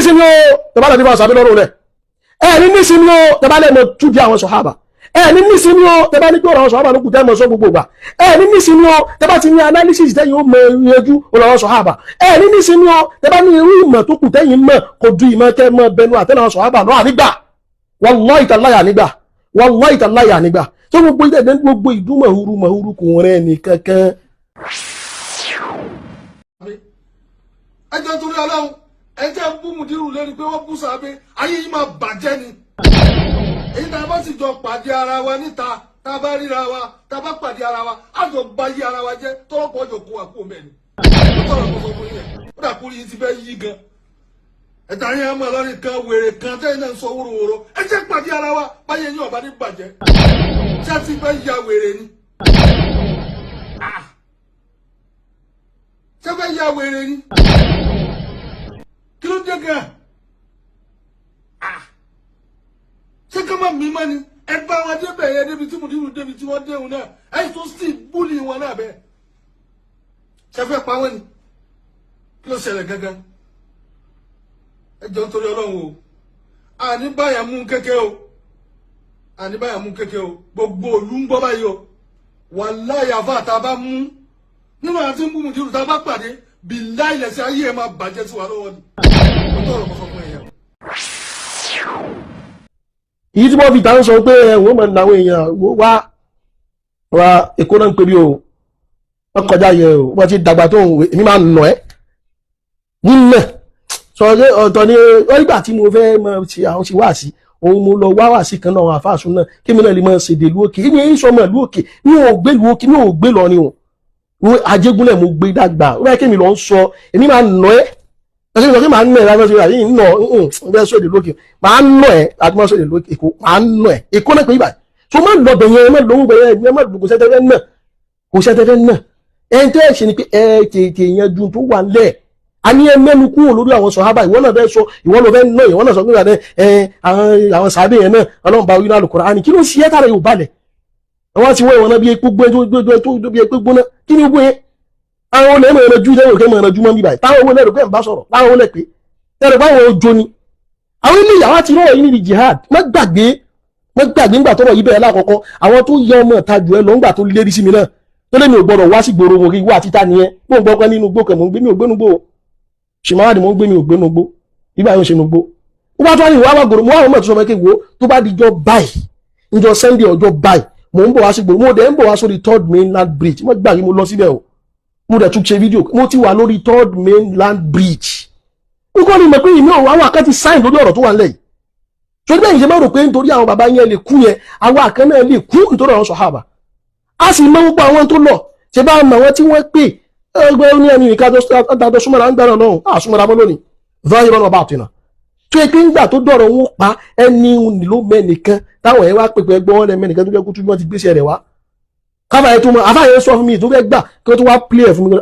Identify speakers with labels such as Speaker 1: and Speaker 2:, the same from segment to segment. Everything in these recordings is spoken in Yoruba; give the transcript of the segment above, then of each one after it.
Speaker 1: nísìnyí o tẹ́bá lè ní fún sàbí lọ́rùn rẹ̀ ẹni nísìnyí o tẹ́bá lè mọ tú di àwọn sọ̀hábà ẹni nísìnyí o tẹ́bá ní pé ọ̀rọ̀ àwọn sọ̀hábà ló kù tẹ́ mọ̀ sọ gbogbo gbà ẹni nísìnyí o tẹ́bá ti ní analysis tẹ́yìn ó mọ yanjú ọ̀rọ̀ sọ̀hábà ẹni nísìnyí o tẹ́bá ní irú ìmọ̀ tó kù tẹ́yìn mọ̀ kò du ìmọ̀ kẹ́ mọ̀ bẹnu àtẹ́lẹ̀ àwọn sọ̀hábà náà nígbà wallahi tallahi nígbà wallahi tallahi nígbà tó gbogbo ìdẹ́gbẹ́ gbogbo ìdúmọ̀ huru mahuru kò rẹ̀ ní kankan.
Speaker 2: ẹjọ́ torí ọlọ́run ẹjẹ́ ń bú mùdírù lórí pé wọ́n bú sàbẹ́ ayé yìí máa bàjẹ́ ni èyí tá a bá sì jọ pàdé ara wa níta tá a bá ríra wa tá a bá pàdé ara wa á jọ bá yí ara wa jẹ́ tọ́lọ́pọ̀ ọjọ́ kó wa kó mẹ́ni ó tọ̀rọ̀ kó sọ fún yẹn ó dà kúrò yìí ti fẹ́ yí gan ẹ̀ta yẹn mọ̀ lọ́rin kan wèrè kan tẹ́yìn náà ń sọ wóróworó ẹjẹ́ pàdé ara wa báyé yín ọ̀bá ní bàjẹ́ ṣé ti fẹ́ ya wèrè ni ṣé fẹ́ ya wèrè ni kí ló dé gan ṣé ká má mímọ́ ni ẹ bá wọn débẹ̀ yẹn débi tí mùdírù débi tí wọ́n déhùn náà ẹ tó sì búlì wọn náà bẹ́ẹ̀ ṣé fẹ́ pa wọ́n ni kí ló ṣẹlẹ̀ gangan ẹ jọ nítorí ọlọ́run o àní báyà mú kéke o àní báyà mú kéke o gbogbo òlú ń gbọ́ báyìí o wàláhì àfà tá a bá mú nínú àti ń bú mùdírù tá a bá pàdé billahi ilẹ̀ ayé ẹ̀ máa bàjẹ́ sí wa lọ́wọ́ ni ó tọrọ mọ́ fún èèyàn.
Speaker 1: èyí tí wọ́n fi tàn sọ pé wọ́n mọ̀ ní àwọn èèyàn wá èkó náà ń pè bí o wọ́n kọjá yẹ o wọ́n ti dàgbà tó èmi máa nà ẹ́ nílẹ̀ sọ pé ọ̀tọ̀ ni wọ́n nígbà tí mo fẹ́ mọ ṣe àwọn ṣe wá sí òun mo lọ wá sí kan náà àwọn àfáàsùn náà kí mi náà lè máa ṣèdè ìlú òkè èmi èyí sọmọ ìlú òkè ní ò gbé ìlú òkè ní ò gbé lọ ni o Ajégúnlẹ̀ mo gbé dàgbà ó bẹ́ẹ̀ kí mi lọ ń sọ èmi máa nà ẹ́ ẹ̀sìn ìlọ́kí máa ń nà ẹ́ láti ṣe àyè nà bẹ́ẹ̀ sọ èdè lókè máa ń nà ẹ́ àti máa sọ èdè lókè èkó máa ń nà ẹ́ èkó náà pé ibà so má lọ bẹ̀yẹn ẹ má lọ ń bẹ̀yẹn ẹ má lọ kò sẹ́tẹ́fẹ́ náà kò sẹ́tẹ́fẹ́ náà ẹ̀ ń tẹ́ ẹ̀ ṣe ni pé ẹ tètè yanjú tó wà lẹ̀ a ní ẹ mẹ́nu kúrò lórí àwọn sọ̀hábà ìwọ náà fẹ́ sọ ìwọ ló fẹ́ nà ìwọ náà sọ pé àwọn sàbẹ̀ yẹn náà ọlọ́run bá wí náà Al-Qur'ani kí ló ṣe é tààrà yóò balẹ̀ àwọn ti wọ́ ìwọ̀n náà bí epo gbóná kí ni gbó yẹn àwọn olè mọ̀ ẹ̀rọ jú lẹ́rọ kẹ́ mọ̀ ẹ̀rọ jú mọ́ bí báyìí táwọn olè rẹ̀ ń bá sọ̀rọ̀ táwọn olè pé tẹ́rẹ̀ báwọn ojo ni àwọn ilé ìyàwó ti rọ̀wọ̀ yìí níbi jihad má gbàgbé ńgbà tọ́rọ̀ yìí bẹ̀rẹ̀ lákọ̀ọ́kọ́ àwọn tó yẹ ọmọ ìtajú ẹ lọ ńgbà tó lérí sí mi náà tó lé mi ò gbọdọ̀ wá sí gbòòrò wọn rí wá títa nìyẹn bó ń gbọ́ pé nínú gbó kẹ̀ mò ń gbé mi ò gbénu gbó ṣìmáwá ni mò ń gbé mi ò gbénu gbó ibà yóò ṣe nu gbó ó bá tó wá ní ìwà gbòòrò mo wá àwọn ọmọ tó sọ pé wo tó bá dijọ́ báyìí njọ́ Sunday ọjọ́ báyìí mò ń bọ̀ wá sí gbòòrò mo dẹ̀ ń bọ̀ wá sórí 3rd mainland bridge mo gbàgbé mo lọ síbẹ̀ o mo dẹ̀ tún ṣe fídíò mo ti wà lórí 3rd mainland bridge n kọ́ ni mọ̀ pé ìmọ̀ àwọn àkẹ́ ti sáìn lórí ọ̀rọ̀ tó wà nílẹ̀ yìí tó ní bẹ́ẹ̀ ṣe máa rò pé nítorí àwọn bàbá yẹn lè kú yẹn àwọn àkẹ́ náà lè kú nítorí àwọn sọ̀hábà a sì mọ gbogbo àwọn tó lọ ṣe bá mọ àwọn tí wọ́n pè ẹgbẹ́ ní ẹni ìka tó súnmọ́ra ń gbára náà a súnmọ́ra mọ́ lónìí zahira náà bá àtìnà tó yẹ pé ńgbà tó dọ̀rọ̀ wọn pa ẹni nílò mẹ́nìkan táwọn ẹ̀ wá pèpè ẹgbẹ́ wọn lẹ́mẹ́nìkan tó fẹ́ kú tó wọ́n ti gbéṣẹ́ rẹ̀ wá káfàyẹ tó mọ àfàyẹ sọ fún mi tó fẹ́ gbà kí wọ́n tó wá play fún mi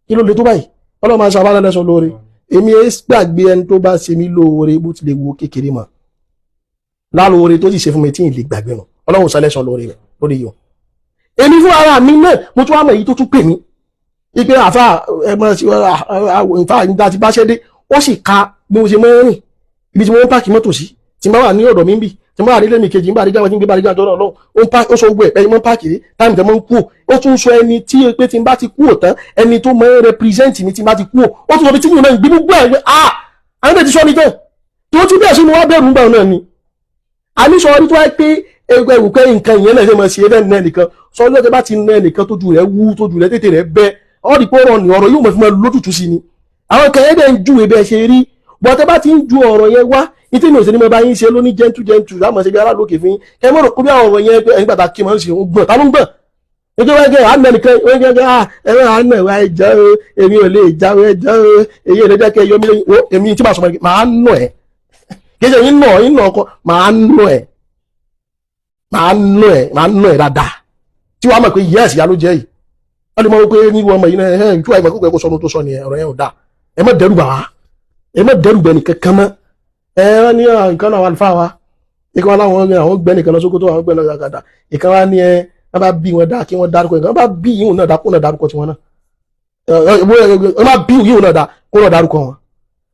Speaker 1: kí ló lè tó báyìí ọlọ́mọ aṣọ àbálẹ̀ lẹ́sọ lóore èmi gbàgbé ẹni tó bá ṣe mí lóore bó ti lè wo kékeré mọ́ lálóore tó sì ṣe fún mi tí ì lè gbàgbé nù ọlọ́run sọ lẹ́sọ lóore rẹ̀ lórí yọ èmi fún ara mi náà mo tún wá mọ̀ èyí tó tún pè mí ipe àfà ẹgbọ́n sí ìfà ìgbà tí bá ṣẹ́ dé wọ́n sì ka bí mo ṣe mọ́ rìn ibi tí mo ń pàkì mọ́tò sí tí mo wà ní ọ̀dọ̀ mi ń bì tí mo wà nílé mi kejì ń bá rí jáwọ́ tí ń gbé bá rí jáwọ́ tọ́rọ̀ ọlọ́run ó sọ gbogbo ẹ̀ ẹni mọ́ pàkì rí táìmù tẹ́ mọ́ ń kú ó tún sọ ẹni tí pé tí n bá ti kú ò tán ẹni tó mọ́ represent mi tí n bá ti kú ó tún sọ bí tí yìí náà ń gbé gbogbo ẹ̀ pé àwọn èdè ti sọ mi tán tó tún bẹ́ẹ̀ sínú wá bẹ̀rù ń gbà náà ni àní sọ orí tó wáyé pé ẹgbẹ́ ìwùkẹ́ nǹkan ìyẹn náà ṣe mọ̀ sí ẹgbẹ́ náà nìkan sọ ọjọ́ tẹ bá ti ná ẹnìkan tójú rẹ̀ wú tójú rẹ̀ tètè rẹ̀ bẹ́ ọ́dì pé ọ̀rọ̀ ni ọ̀rọ̀ yóò mọ̀ fún mọ́ lójútùú sí ni àwọn kan ẹ̀dẹ̀ ń ju ẹbẹ̀ ṣe rí bọ́ tẹ bá ti ń ju ọ̀rọ̀ yẹn wá ní tí mi ò sí ní mo bá yín ṣe lóní gentle láàmọ̀ ṣe bí aráàlókè fún yín ẹ mọ̀ rò kó bí àwọn ọ̀rọ̀ yẹn pé ẹ̀yìn pàtàkì máa ń ṣe gbọ̀n tá ló ń gbọ̀n nítorí wọ́n gẹ́ àmì ẹnìkan wọ́n gẹ́ ẹ̀rọ àánú ẹ̀wà ẹ̀jọ́ èmi ò lè jáwé ẹ̀jọ́ èyí ò lè jẹ́ kẹ́ yọmí lẹ́yìn èmi tí bá sọ máa ń nù ẹ̀ kí ṣe yín nà ọkọ máa ń nù ẹ̀ máa ń nù ẹ̀ dáadáa tí wàá mọ̀ pé yẹ́ẹ̀sì yá ló jẹ́ yìí wọ́n lè mọ̀ pé nílùú ọmọ yìí náà ẹ̀ tí wàá mọ̀ pé kó sọnù tó sọ ni ọ̀rọ̀ yẹn ò dáa ẹ má dẹ́rù bà wá ẹ má dẹ́rù bẹ̀ nìkan kan mọ́ ẹ wọ́n ní nǹkan náà wà fà wá ìkan láwọn àwọn gbẹ́ nìkan lọ Sókótó àwọn gbẹ́ lọ gàdà ìkan wá ní ẹ wọ́n bá bí wọn dá kí wọ́n dárúkọ ìkan wọ́n bá bí yìí náà dá kó náà dárúkọ tiwọn náà wọ́n bá bí yìí náà dá kó náà dárúkọ wọn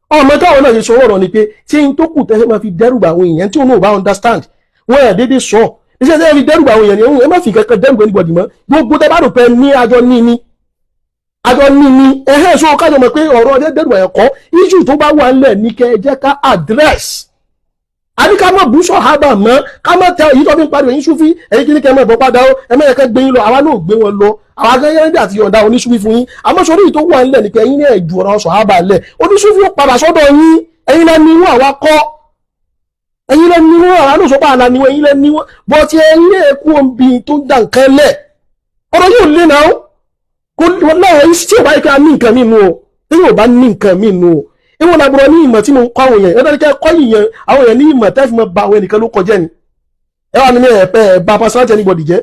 Speaker 1: ọmọ táwọn náà ṣe sọ ọ̀rọ̀ ni pé tí n tó kù tẹ́lẹ̀ máa fi dẹ́rùbà àwọn èèyàn tí òun ò bá understand wọ́n ẹ̀ déédéé sọ iṣẹ́ tẹ́lẹ̀ fi dẹ́rùbà àwọn èèyàn ni ẹ má fi kankan dẹ́rùbà anybody mọ́ gbogbo tẹ́ bá rò pé ní àjọ ní ẹ̀hẹ́ sọ kájọ mọ̀ pé ọ̀rọ̀ ọdẹ dẹ́rùbà ẹ̀kọ́ issue tó bá wà ńlẹ̀ ní kẹ́ ẹ jẹ́ ká address àbí ká mọ̀ bú sọ̀hábà mọ́ ká mọ̀ tẹ èyí tó fi ń pariwo yín súfí èyí kí ní kẹ́ mọ̀ bọ́ padà ó ẹ mọ̀ yẹ kẹ́ gbé yín lọ àwa náà gbé wọn lọ àwọn akẹ́yẹ́ ń àti yọ̀ǹda oníṣúfí fún yín àmọ́ sórí èyí tó wà ńlẹ̀ ní kẹ́ ẹ̀yin náà ju ọ̀rọ̀ sọ̀hábà lẹ̀ oníṣúfí ó padà sọ́dọ̀ yín ẹ̀yin lẹ́ níwọ̀n àwa kọ́ ẹ̀yin lẹ́ níwọ̀n àwa náà sọ́pà àlà níwọ̀n ẹ̀yin lẹ́ níwọ̀n bọ́ ti ẹ̀yin lẹ́ kú omi tó dà nǹkan lẹ̀ ọ̀rọ̀ yóò lé náà kó láwọn tí ò bá yẹ ká ní nǹkan mímu o tí yóò bá ní nǹkan mímu o ìwọ̀n làbúrò ní ìmọ̀ tí mo ń kọ́ àwọn èèyàn ẹ̀dá kọ́ yìnyẹn àwọn èèyàn ní ìmọ̀ tẹ́ fi mọ́ ba àwọn ẹnìkan ló kọjẹ́ ni ẹ wà nínú ẹ̀pẹ́ bá personality anybody jẹ́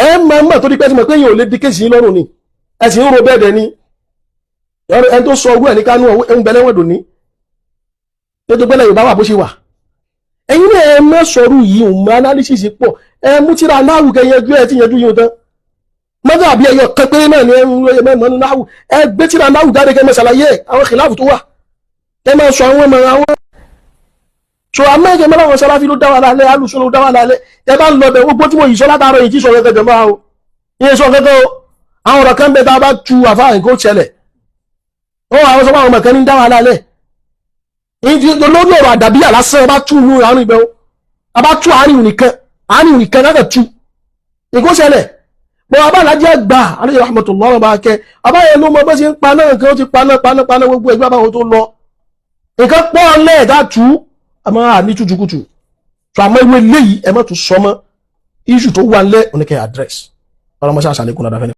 Speaker 1: ẹ máa mọ̀ tó di pẹ́ tí mo pé yìí ò lè di kéèsì yín lọ́rùn ni ẹ sì ń ro bẹ́ẹ̀ dẹ̀ ni ẹni tó sọ ogún ẹ̀ ní kánú ẹ̀ ń bẹ lẹ́wọ̀n dòní ètò gbẹ́lẹ̀ Yorùbá wà bó ṣe wà ẹ̀yin náà ẹ mọ́ sọ̀rọ̀ yìí òun mọ́ analysis pọ̀ ẹ mú tíra náàwù kẹ yanjú ẹ ti yanjú yìí tán mọ́tò àbí ẹyọ kan pé náà ni ẹ ń lóye mẹ́rin náàwù ẹ gbé tíra náàwù jáde kẹ mọ́ ṣàlàyé àwọn kìláàfù tó wà ẹ máa sọ àwọn ọmọ àwọn so amẹ́jẹ mẹ́lá wọn Sàláfì ló dá wà lálẹ́ alùsùn ló dá wà lálẹ́ ẹ bá ń lọ bẹ̀ gbogbo tí mo yìí sọ látàárọ̀ yìí tí sọ gẹ́gẹ́ jọba o ìyẹn sọ gẹ́gẹ́ o àwọn ọ̀rọ̀ kan bẹ tá a bá tu àfáà nǹkan ó ṣẹlẹ̀ ó àwọn sọ fún àwọn ọmọ kan ní dá wà lálẹ́ lórí ọ̀rọ̀ àdàbíyà lásán bá tú inú àárín ibẹ̀ o a bá tú àárín nìkan láti tú nǹkan ó ṣẹlẹ̀ bọ́ abálájẹ́ gbà alayhi rahmatullah ọba akẹ́ abáyẹ ló mọ bó ṣe ń paná nǹkan ó ti paná gbogbo ẹgbẹ́ àbáwọn tó lọ nǹkan pọ́ lẹ́ẹ̀dá tú àmọ́ àní tújúkútù tó àmọ́ ìwé léyìí ẹ má tún sọmọ́ issue tó wà ń lẹ́ oníkẹ́ address ọlọ́mọṣẹ́ àṣàlékún dáadáa fẹ́ni